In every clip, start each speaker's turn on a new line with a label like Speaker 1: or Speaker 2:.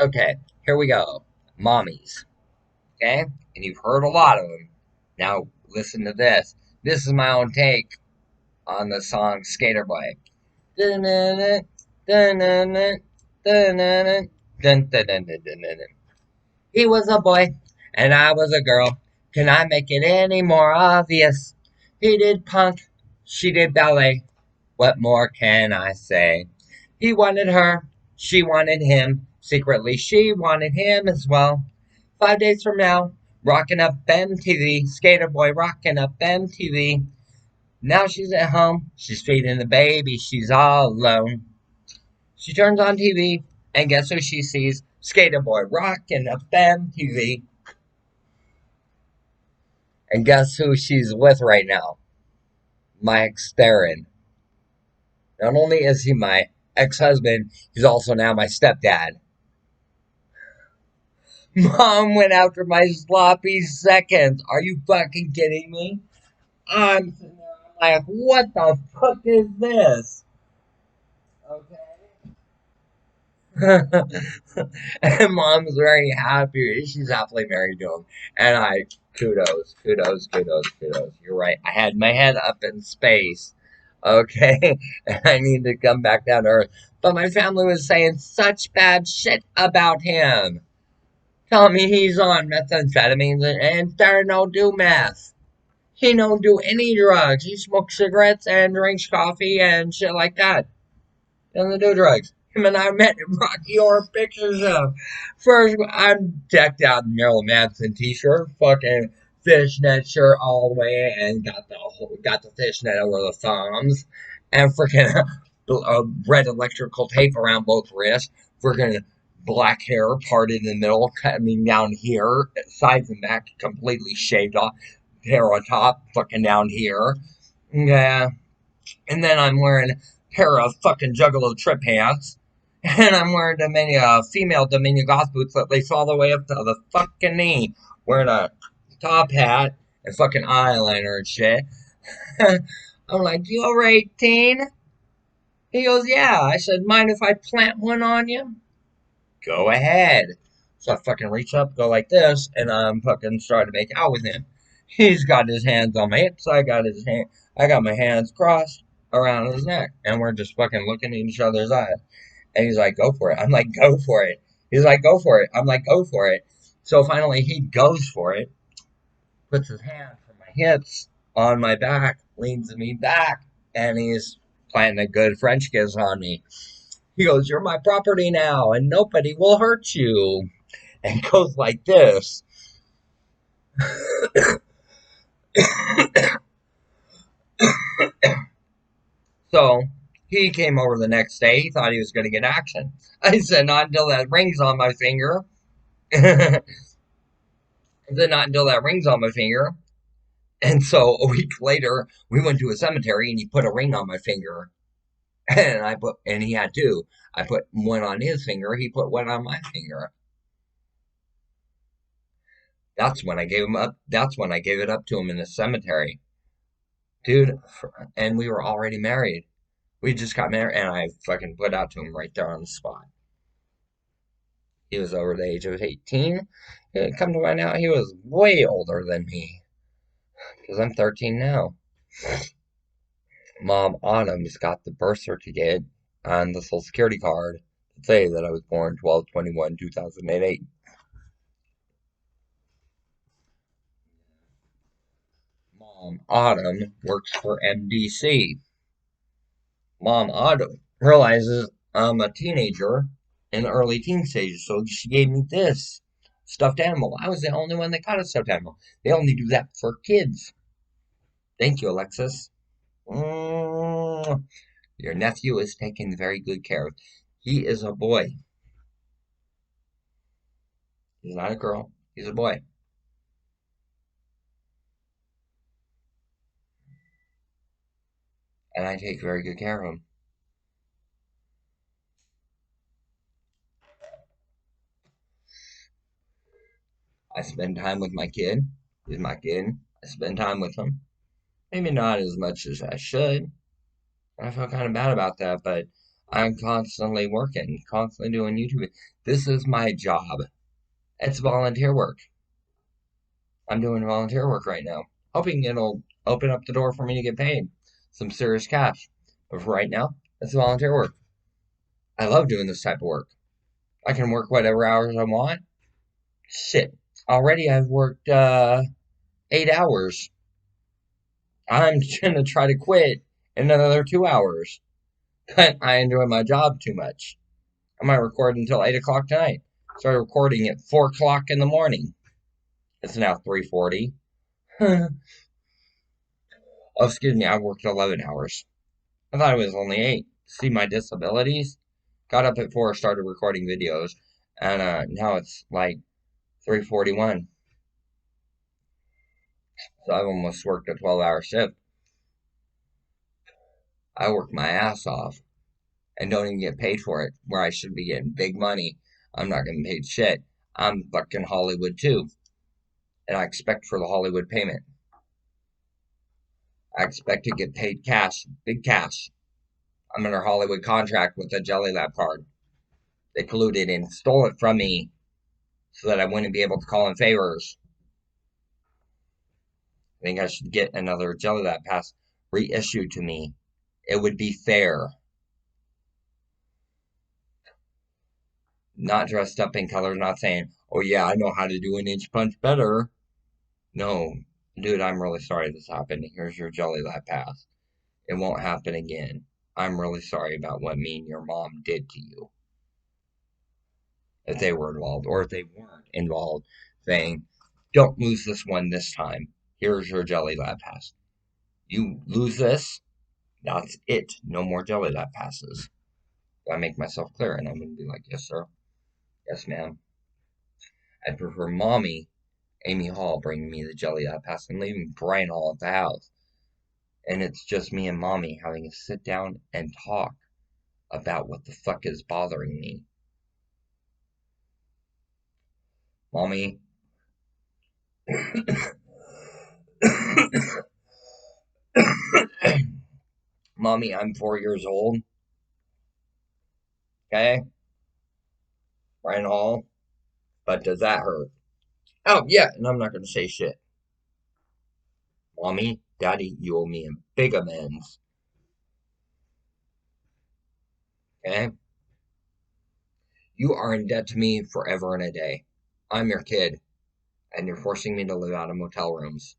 Speaker 1: Okay, here we go. Mommies. Okay? And you've heard a lot of them. Now, listen to this. This is my own take on the song Skater Boy. Dun-dun-dun, dun-dun-dun, dun-dun-dun, dun-dun-dun-dun-dun-dun. He was a boy, and I was a girl. Can I make it any more obvious? He did punk, she did ballet. What more can I say? He wanted her, she wanted him. Secretly, she wanted him as well. 5 days from now, rocking up MTV, Skater Boy rocking up MTV. Now she's at home, she's feeding the baby, she's all alone. She turns on TV, and guess who she sees? Skater Boy rocking up MTV. And guess who she's with right now? My ex Theron. Not only is he my ex-husband, he's also now my stepdad. Mom went after my sloppy seconds. Are you fucking kidding me? I'm like, what the fuck is this? And mom's very happy. She's happily married to him. And kudos, kudos, kudos, kudos. You're right. I had my head up in space. Okay. And I need to come back down to earth. But my family was saying such bad shit about him. Telling me he's on methamphetamines and Darren don't do meth. He don't do any drugs. He smokes cigarettes and drinks coffee and shit like that. He doesn't do drugs. Him and I met in Rocky Horror Picture Show. First, I'm decked out in Marilyn Manson t-shirt, fucking fishnet shirt all the way, and got the fishnet over the thumbs, and freaking red electrical tape around both wrists, freaking black hair parted in the middle, coming down here, sides and back completely shaved off, hair on top, fucking down here. Yeah, and then I'm wearing a pair of fucking Juggalo trip pants. And I'm wearing female Dominion goth boots that lace all the way up to the fucking knee. Wearing a top hat and fucking eyeliner and shit. I'm like, you over 18? He goes, yeah. I said, mind if I plant one on you? Go ahead. So I fucking reach up, go like this, and I'm fucking starting to make out with him. He's got his hands on my hips. I got my hands crossed around his neck, and we're just fucking looking in each other's eyes. And he's like, go for it. I'm like, go for it. He's like, go for it. I'm like, go for it. So finally, he goes for it, puts his hands on my hips, on my back, leans me back, and he's planting a good French kiss on me. He goes, you're my property now, and nobody will hurt you. And goes like this. So he came over the next day. He thought he was going to get action. I said, not until that ring's on my finger. I said, not until that ring's on my finger. And so a week later, we went to a cemetery and he put a ring on my finger. And he had two. I put one on his finger. He put one on my finger. That's when I gave him up. That's when I gave it up to him in the cemetery. Dude, and we were already married. We just got married and I fucking put out to him right there on the spot. He was over the age of 18. Come to find out, he was way older than me. Because I'm 13 now. Mom Autumn's got the birth certificate and the social security card to say that I was born 12/21/2008. Mom Autumn works for MDC. Mom Autumn realizes I'm a teenager in the early teen stages, so she gave me this stuffed animal. I was the only one that got a stuffed animal. They only do that for kids. Thank you, Alexis. Mm, your nephew is taken very good care of. He is a boy. He's not a girl. He's a boy. And I take very good care of him. I spend time with my kid. He's my kid. I spend time with him. Maybe not as much as I should. I feel kind of bad about that, but I'm constantly working, constantly doing YouTube. This is my job. It's volunteer work. I'm doing volunteer work right now, hoping it'll open up the door for me to get paid some serious cash. But for right now, it's volunteer work. I love doing this type of work. I can work whatever hours I want. Shit. Already I've worked 8 hours. I'm gonna try to quit in another 2 hours. But I enjoy my job too much. I might record until 8 o'clock tonight. Started recording at 4 o'clock in the morning. It's now 3:40. Oh, excuse me, I worked 11 hours. I thought it was only 8. See my disabilities? Got up at 4, started recording videos, and now it's like 3:41. So I've almost worked a 12-hour shift. I work my ass off and don't even get paid for it, where I should be getting big money. I'm not getting paid shit. I'm fucking Hollywood too, and I expect for the Hollywood payment. I expect to get paid cash, big cash. I'm under Hollywood contract with a Jelly Lab card. They colluded and stole it from me so that I wouldn't be able to call in favors. I think I should get another Jelly Lab pass reissued to me. It would be fair. Not dressed up in colors, not saying, oh yeah, I know how to do an inch punch better. No, dude, I'm really sorry this happened. Here's your Jelly Lab pass. It won't happen again. I'm really sorry about what me and your mom did to you. If they were involved, or if they weren't involved, saying, don't lose this one this time. Here's your Jelly Lab pass. You lose this, that's it. No more Jelly Lab passes. I make myself clear, and I'm going to be like, yes, sir. Yes, ma'am. I prefer mommy, Amy Hall, bringing me the Jelly Lab pass and leaving Brian Hall at the house. And it's just me and mommy having to sit down and talk about what the fuck is bothering me. Mommy. Mommy, I'm 4 years old. Okay? Brian Hall. But does that hurt? Oh, yeah, and I'm not going to say shit. Mommy, Daddy, you owe me a big amends. Okay? You are in debt to me forever and a day. I'm your kid, and you're forcing me to live out of motel rooms.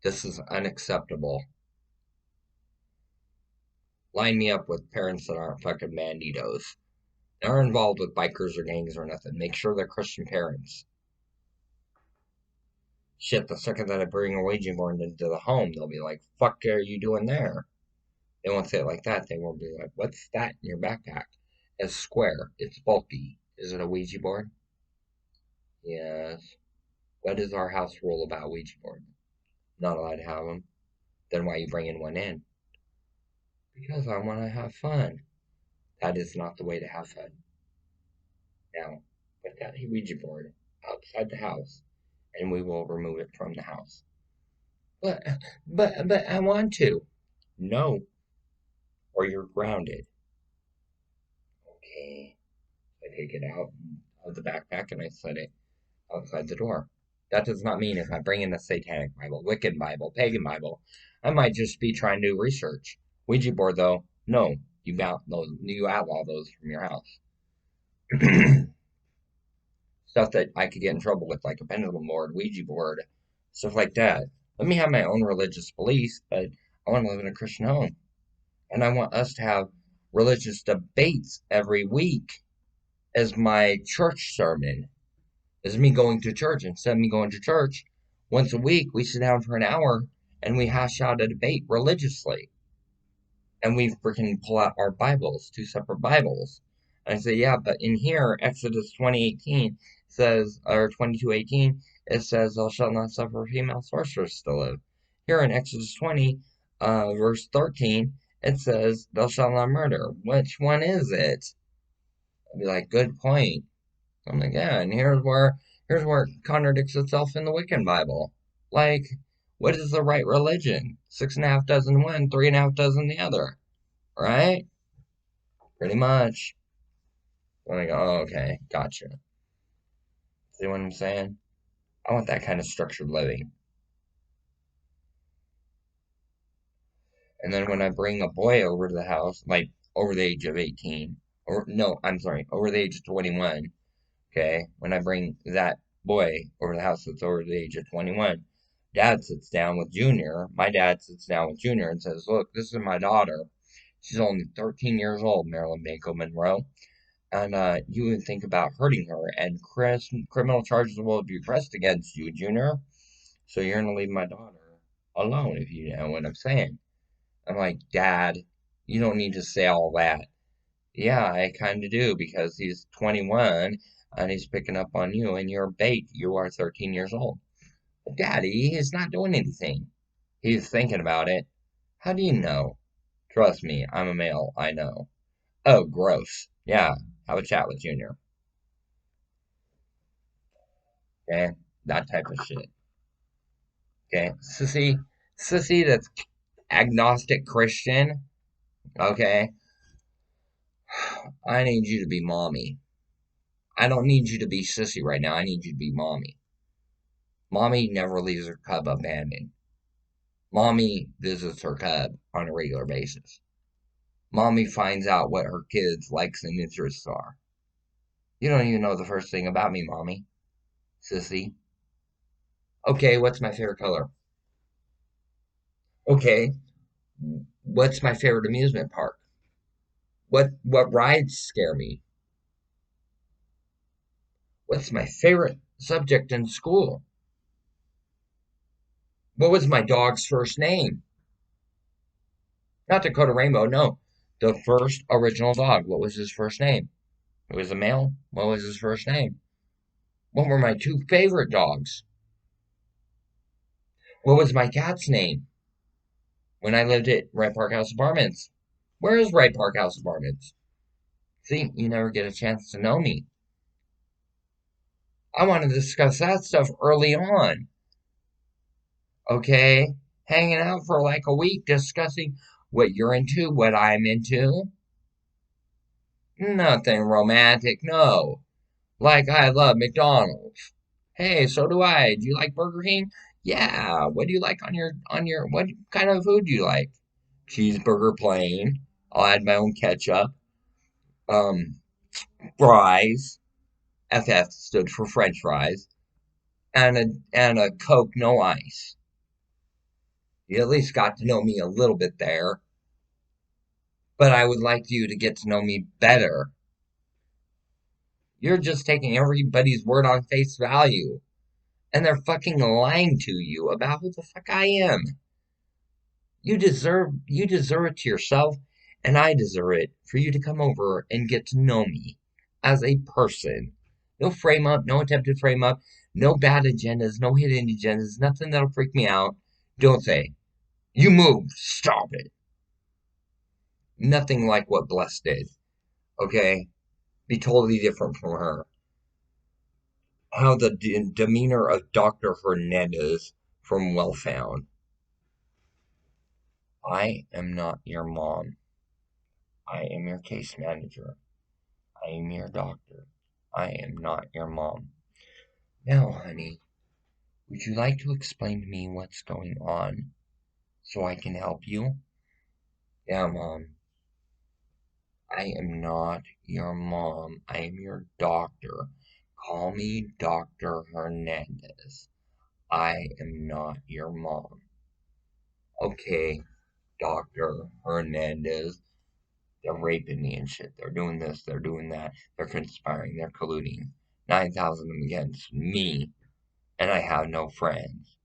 Speaker 1: This is unacceptable. Line me up with parents that aren't fucking banditos. They aren't involved with bikers or gangs or nothing. Make sure they're Christian parents. Shit, the second that I bring a Ouija board into the home, they'll be like, fuck are you doing there? They won't say it like that. They will be like, what's that in your backpack? It's square. It's bulky. Is it a Ouija board? Yes. What is our house rule about Ouija board? Not allowed to have them. Then why are you bringing one in? Because I want to have fun. That is not the way to have fun. Now, put that Ouija board outside the house, and we will remove it from the house. But I want to. No, or you're grounded. Okay. I take it out of the backpack and I set it outside the door. That does not mean if I bring in a satanic Bible, Wiccan Bible, pagan Bible, I might just be trying to do research. Ouija board, though, no, you outlaw those from your house. Stuff that I could get in trouble with, like a pendulum board, Ouija board, stuff like that. Let me have my own religious beliefs, but I want to live in a Christian home. And I want us to have religious debates every week as my church sermon. As me going to church. Instead of me going to church once a week, we sit down for an hour and we hash out a debate religiously. And we freaking pull out our Bibles, 2 separate Bibles. And I say, yeah, but in here, Exodus 20:18 says, or 22:18, it says, thou shalt not suffer a female sorceress to live. Here in Exodus 20, verse 13, it says, thou shalt not murder. Which one is it? I'd be like, good point. I'm like, yeah, and here's where it contradicts itself in the Wiccan Bible. Like, what is the right religion? 6.5 dozen one, 3.5 dozen the other. Right? Pretty much. I'm like, oh, okay, gotcha. See what I'm saying? I want that kind of structured living. And then when I bring a boy over to the house, like over the age of 18, or no, I'm sorry, over the age of 21, okay, when I bring that boy over to the house that's over the age of 21, dad sits down with Junior. My dad sits down with Junior and says, look, this is my daughter. She's only 13 years old, Marilyn Bako Monroe. And you would think about hurting her, and criminal charges will be pressed against you, Junior. So you're gonna leave my daughter alone, if you know what I'm saying. I'm like, Dad, you don't need to say all that. Yeah, I kind of do because he's 21 and he's picking up on you and you're bait. You are 13 years old. But Daddy, he's not doing anything. He's thinking about it. How do you know? Trust me, I'm a male. I know. Oh, gross. Yeah, have a chat with Junior. Okay, that type of shit. Okay, sissy that's agnostic Christian. Okay, I need you to be mommy. I don't need you to be sissy right now. I need you to be mommy. Mommy never leaves her cub abandoned. Mommy visits her cub on a regular basis. Mommy finds out what her kids' likes and interests are. You don't even know the first thing about me, mommy. Sissy. Okay, what's my favorite color? Okay, what's my favorite amusement park? What rides scare me? What's my favorite subject in school? What was my dog's first name? Not Dakota Rainbow, no. The first original dog. What was his first name? It was a male. What was his first name? What were my two favorite dogs? What was my cat's name when I lived at Wright Park House Apartments? Where is Wright Park House Apartments? See, you never get a chance to know me. I want to discuss that stuff early on, okay? Hanging out for like a week discussing what you're into, what I'm into. Nothing romantic, no. Like I love McDonald's. Hey, so do I. Do you like Burger King? Yeah. What do you like on your what kind of food do you like? Cheeseburger plain. I'll add my own ketchup. Um, fries. FF stood for French fries. And a Coke no ice. You at least got to know me a little bit there. But I would like you to get to know me better. You're just taking everybody's word on face value. And they're fucking lying to you about who the fuck I am. You deserve it to yourself, and I deserve it for you to come over and get to know me as a person. No frame up, no attempted frame up, no bad agendas, no hidden agendas, nothing that'll freak me out. Don't say, you moved, stop it. Nothing like what Bless did, okay? Be totally different from her. How the demeanor of Dr. Hernandez from Well Found. I am not your mom. I am your case manager. I am your doctor. I am not your mom. Now, honey, would you like to explain to me what's going on so I can help you? Yeah, Mom. I am not your mom. I am your doctor. Call me Dr. Hernandez. I am not your mom. Okay, Dr. Hernandez. They're raping me and shit. They're doing this, they're doing that. They're conspiring, they're colluding. 9,000 of them against me, and I have no friends.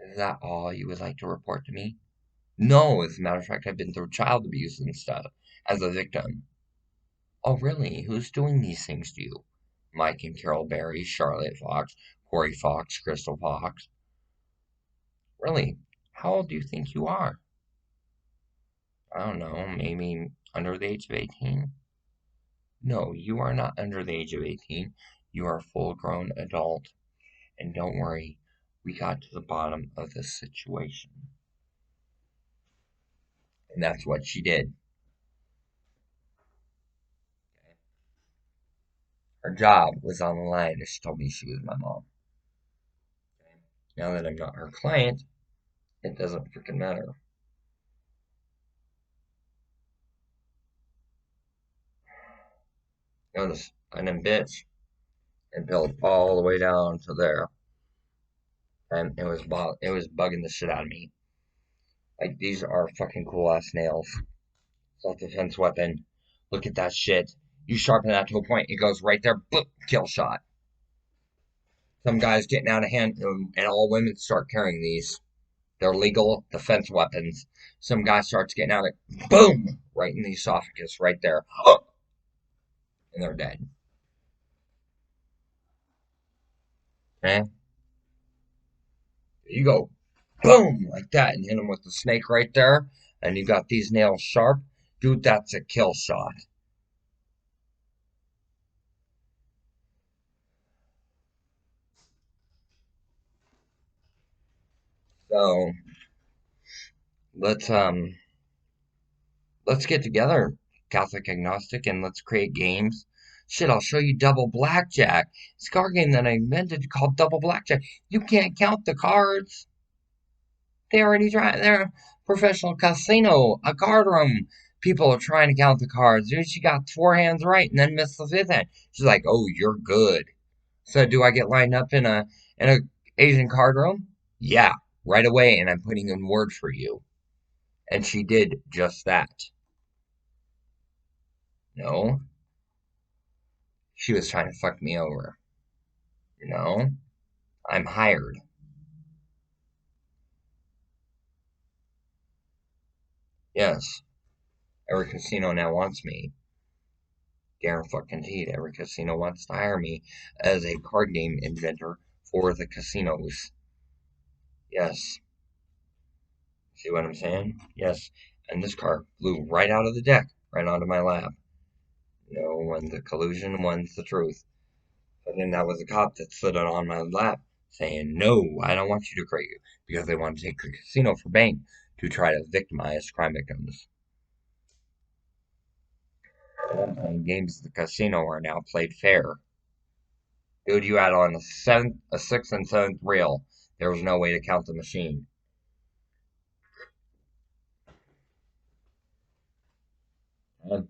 Speaker 1: Is that all you would like to report to me? No, as a matter of fact, I've been through child abuse and stuff as a victim. Oh, really? Who's doing these things to you? Mike and Carol Berry, Charlotte Fox, Corey Fox, Crystal Fox. Really? How old do you think you are? I don't know, maybe under the age of 18? No, you are not under the age of 18. You are a full grown adult. And don't worry, we got to the bottom of this situation. And that's what she did. Her job was on the line, and she told me she was my mom. Now that I'm not her client, it doesn't freaking matter. Notice, I didn't bitch and built all the way down to there, and it was bugging the shit out of me. Like, these are fucking cool ass nails. Self-defense weapon. Look at that shit. You sharpen that to a point, it goes right there. Boop, kill shot. Some guys getting out of hand, and all women start carrying these. They're legal defense weapons. Some guy starts getting out of, boom, right in the esophagus, right there, and they're dead. Okay, you go, boom, like that, and hit them with the snake right there, and you got these nails sharp, dude. That's a kill shot. So let's let's get together, Catholic agnostic, and let's create games. Shit, I'll show you double blackjack. It's a card game that I invented called double blackjack. You can't count the cards. They already try. They're a professional casino, a card room. People are trying to count the cards. Dude, she got four hands right and then missed the fifth hand. She's like, "Oh, you're good." So do I get lined up in a Asian card room? Yeah, right away, and I'm putting in word for you. And she did just that. No, she was trying to fuck me over. You know, I'm hired. Yes, every casino now wants me. Guaranteed, every casino wants to hire me as a card game inventor for the casinos. Yes, see what I'm saying? Yes, and this car flew right out of the deck, right onto my lap. No, when the collusion, one's the truth. But then that was a cop that slid it on my lap, saying, "No, I don't want you to create," because they want to take the casino for bank to try to victimize crime victims. And games at the casino are now played fair. Dude, you had on a sixth and seventh reel. There was no way to count the machine. And,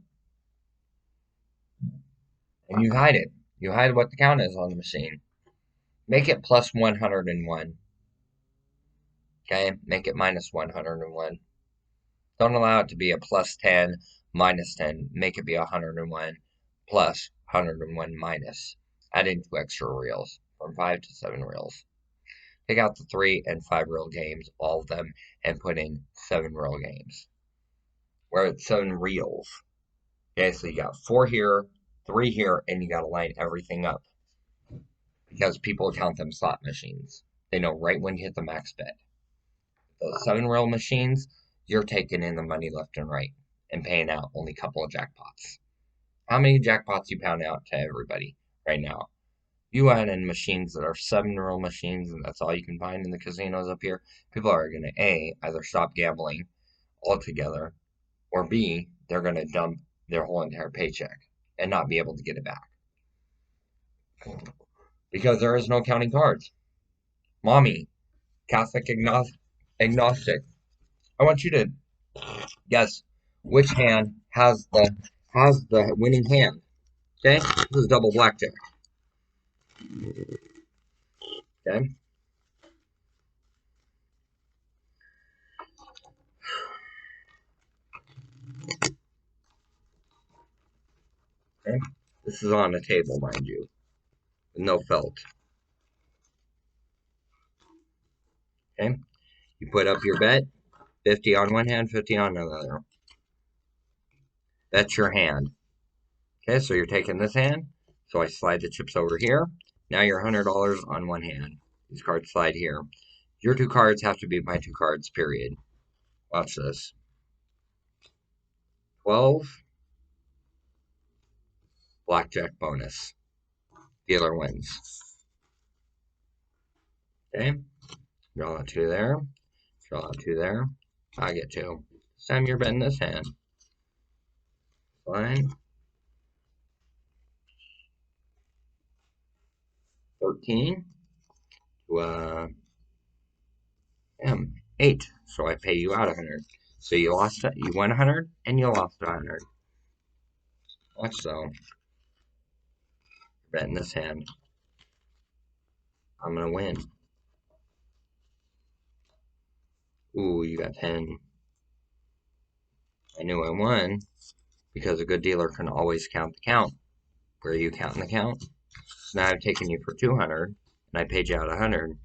Speaker 1: and you hide it. You hide what the count is on the machine. Make it plus 101. Okay? Make it minus 101. Don't allow it to be a plus 10, minus 10. Make it be 101 plus 101 minus. Add in two extra reels from 5 to 7 reels. Take out the 3 and 5 reel games, all of them, and put in 7 reel games. We're at 7 reels. Okay, so you got 4 here, 3 here, and you got to line everything up. Because people count them slot machines. They know right when you hit the max bet. Those 7 reel machines, you're taking in the money left and right and paying out only a couple of jackpots. How many jackpots you pound out to everybody right now? You add in machines that are 7 reel machines, and that's all you can find in the casinos up here. People are going to A, either stop gambling altogether, or B, they're going to dump their whole entire paycheck and not be able to get it back. Because there is no counting cards. Mommy, Catholic agnostic. I want you to guess which hand has the winning hand. Okay? This is double blackjack. Okay? Okay? This is on a table, mind you. With no felt. Okay? You put up your bet, 50 on one hand, 50 on another. That's your hand. Okay, so you're taking this hand. So I slide the chips over here. Now you're $100 on one hand. These cards slide here. Your 2 cards have to be my 2 cards, period. Watch this. 12. Blackjack bonus. Dealer wins. Okay. Draw a 2 there. Draw a 2 there. I get 2. This time you're betting this hand. Fine. 14 to 8. So I pay you out 100. So you won 100 and you lost 100. Watch so. Betting this hand. I'm gonna win. Ooh, you got 10. I knew I won because a good dealer can always count the count. Where are you counting the count? So now I've taken you for 200 and I paid you out 100.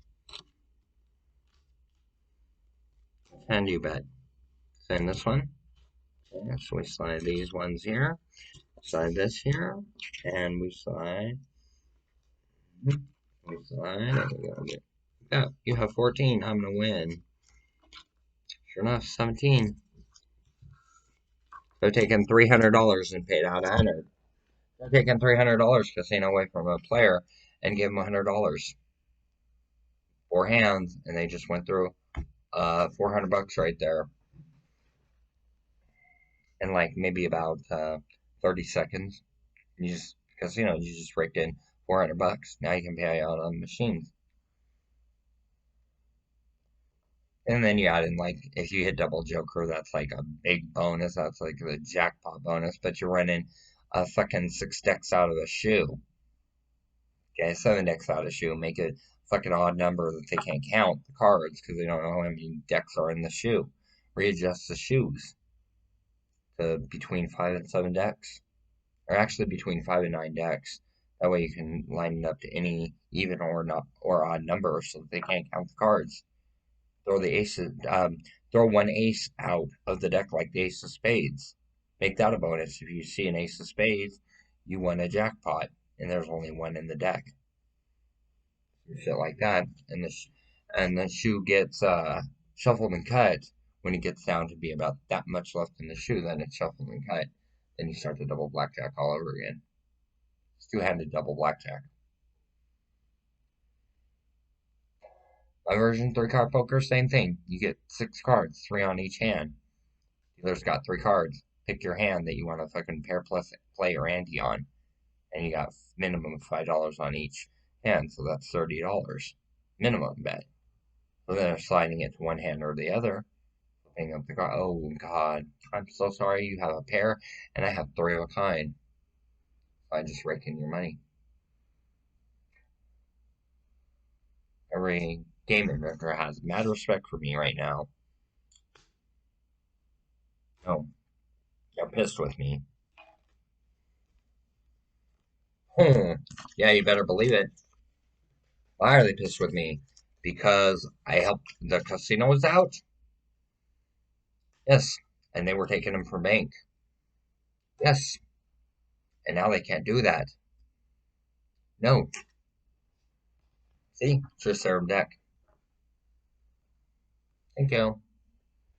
Speaker 1: And you bet. Send this one. Okay, so we slide these ones here. Slide this here. And we slide. We slide. Yeah, you have 14. I'm gonna win. Sure enough, 17. So taking $300 and paid out 100. So taking $300 casino away from a player and give him $100. 4 hands, and they just went through 400 bucks right there in like maybe about 30 seconds. You just you just raked in 400 bucks. Now you can pay out on machines. And then you add in like if you hit double joker, that's like a big bonus. That's like the jackpot bonus. But you're running a fucking 6 decks out of a shoe. Okay, 7 decks out of a shoe. Make it fucking odd number that they can't count the cards because they don't know how many decks are in the shoe. Readjust the shoes to between 5 and 7 decks, or actually between 5 and 9 decks. That way you can line it up to any even or not or odd number so that they can't count the cards. Throw the aces, throw one ace out of the deck like the ace of spades. Make that a bonus. If you see an ace of spades, you won a jackpot, and there's only one in the deck. Shit like that, and the shoe gets shuffled and cut when it gets down to be about that much left in the shoe. Then it's shuffled and cut. Then you start the double blackjack all over again. It's two-handed double blackjack. My version 3 card poker, same thing. You get 6 cards, 3 on each hand. Dealer's got 3 cards. Pick your hand that you want to fucking pair plus play or ante on, and you got minimum of $5 on each hand, so that's $30 minimum bet. So then they're sliding it to one hand or the other, flipping up the card. Oh God, I'm so sorry. You have a pair, and I have 3 of a kind. I just rake in your money. Every game inventor has mad respect for me right now. Oh, they're pissed with me. Yeah, you better believe it. Why are they pissed with me? Because I helped the casinos out? Yes. And they were taking them from bank? Yes. And now they can't do that? No. See? It's just their deck. Thank you.